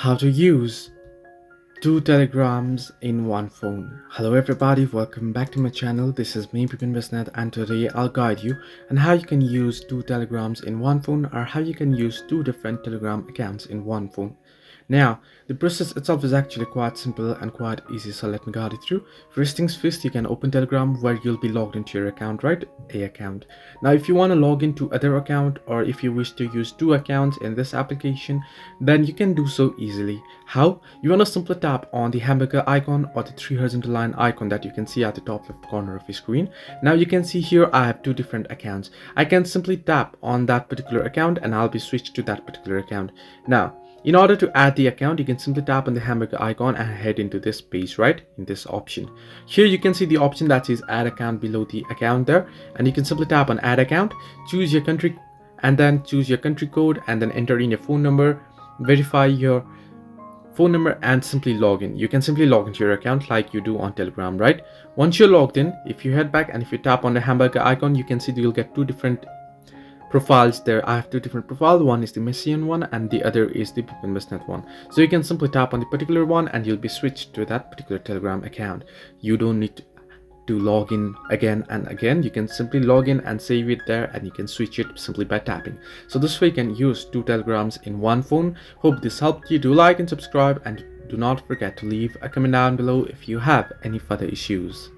How to use two telegrams in one phone. Hello everybody, welcome back to my channel. This is me Bipin Bisnet, and today I'll guide you on how you can use two telegrams in one phone, or how you can use two different telegram accounts in one phone. Now, the process itself is actually quite simple and quite easy, so let me guide you through. First things first, you can open Telegram where you'll be logged into your account, right? A account. Now, if you want to log into other account, or if you wish to use two accounts in this application, then you can do so easily. How? You want to simply tap on the hamburger icon or the three horizontal line icon that you can see at the top left corner of your screen. Now you can see here I have two different accounts. I can simply tap on that particular account and I'll be switched to that particular account. Now, in order to add the account, you can simply tap on the hamburger icon and head into this page, right? In this option. Here you can see the option that says add account below the account there, and you can simply tap on add account, choose your country, and then choose your country code, and then enter in your phone number, verify your phone number, and simply log in. You can simply log into your account like you do on Telegram, right? Once you're logged in, if you head back and if you tap on the hamburger icon, you can see that you'll get two different profiles there. I have two different profiles. One is the Messian one and the other is the Bipin Bisnet one. So you can simply tap on the particular one and you'll be switched to that particular Telegram account. You don't need to log in again and again. You can simply log in and save it there, and you can switch it simply by tapping. So this way you can use two telegrams in one phone. Hope this helped you. Do like and subscribe, and do not forget to leave a comment down below if you have any further issues.